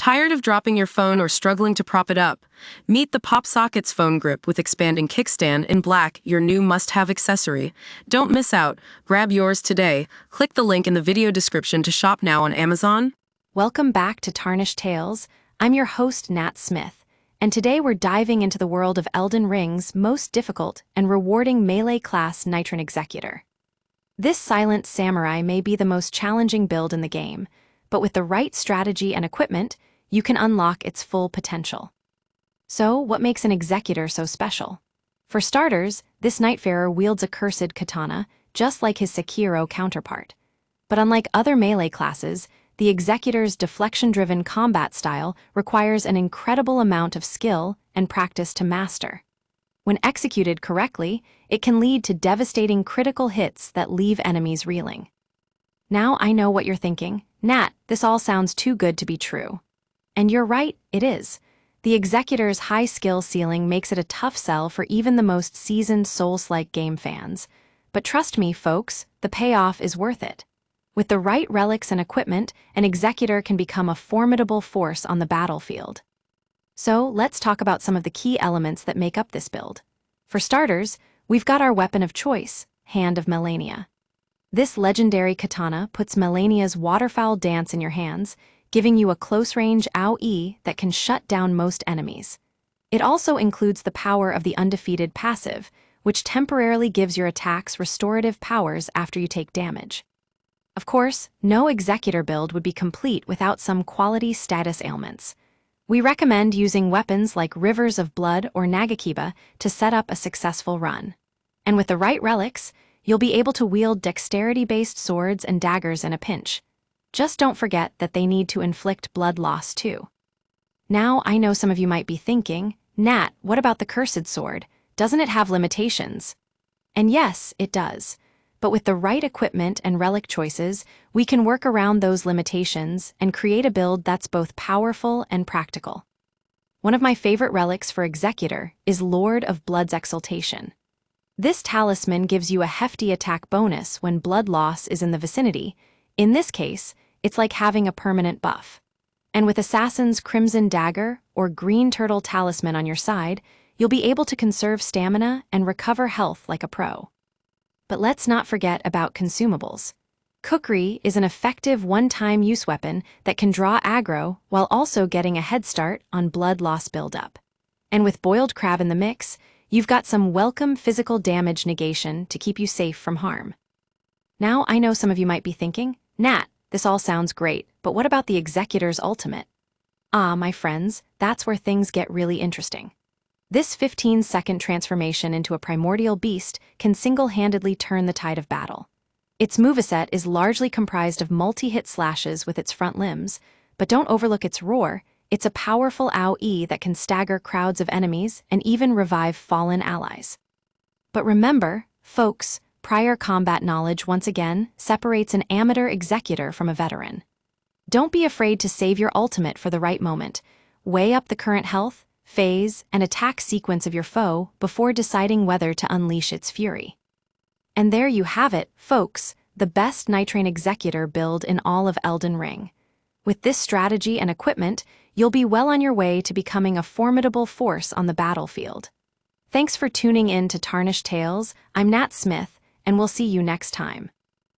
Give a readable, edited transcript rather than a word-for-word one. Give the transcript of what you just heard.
Tired of dropping your phone or struggling to prop it up? Meet the Pop Sockets phone grip with expanding kickstand in black, your new must-have accessory. Don't miss out. Grab yours today. Click the link in the video description to shop now on Amazon. Welcome back to Tarnished Tales. I'm your host, Nat Smith, and today we're diving into the world of Elden Ring's most difficult and rewarding melee-class Nightreign Executor. This silent samurai may be the most challenging build in the game, but with the right strategy and equipment, you can unlock its full potential. So, what makes an Executor so special? For starters, this Nightfarer wields a cursed katana, just like his Sekiro counterpart. But unlike other melee classes, the Executor's deflection-driven combat style requires an incredible amount of skill and practice to master. When executed correctly, it can lead to devastating critical hits that leave enemies reeling. Now I know what you're thinking. Nat, this all sounds too good to be true. And you're right, it is. The Executor's high skill ceiling makes it a tough sell for even the most seasoned Souls-like game fans. But trust me, folks, the payoff is worth it. With the right relics and equipment, an Executor can become a formidable force on the battlefield. So, let's talk about some of the key elements that make up this build. For starters, we've got our weapon of choice, Hand of Melania. This legendary katana puts Melania's waterfowl dance in your hands, giving you a close-range AoE that can shut down most enemies. It also includes the power of the undefeated passive, which temporarily gives your attacks restorative powers after you take damage. Of course, no Executor build would be complete without some quality status ailments. We recommend using weapons like Rivers of Blood or Nagakiba to set up a successful run. And with the right relics, you'll be able to wield dexterity-based swords and daggers in a pinch. Just don't forget that they need to inflict blood loss too. Now I know some of you might be thinking, Nat, what about the Cursed Sword? Doesn't it have limitations? And yes, it does. But with the right equipment and relic choices, we can work around those limitations and create a build that's both powerful and practical. One of my favorite relics for Executor is Lord of Blood's Exaltation. This talisman gives you a hefty attack bonus when blood loss is in the vicinity. In this case, it's like having a permanent buff. And with Assassin's Crimson Dagger or Green Turtle Talisman on your side, you'll be able to conserve stamina and recover health like a pro. But let's not forget about consumables. Kukri is an effective one-time use weapon that can draw aggro while also getting a head start on blood loss buildup. And with Boiled Crab in the mix, you've got some welcome physical damage negation to keep you safe from harm. Now I know some of you might be thinking, Nat, this all sounds great, but what about the Executor's ultimate? Ah, my friends, that's where things get really interesting. This 15-second transformation into a primordial beast can single-handedly turn the tide of battle. Its moveset is largely comprised of multi-hit slashes with its front limbs, but don't overlook its roar. It's a powerful AoE that can stagger crowds of enemies and even revive fallen allies. But remember, folks, prior combat knowledge once again separates an amateur Executor from a veteran. Don't be afraid to save your ultimate for the right moment. Weigh up the current health, phase, and attack sequence of your foe before deciding whether to unleash its fury. And there you have it, folks, the best Nightreign Executor build in all of Elden Ring. With this strategy and equipment, you'll be well on your way to becoming a formidable force on the battlefield. Thanks for tuning in to Tarnished Tales. I'm Nat Smith, and we'll see you next time.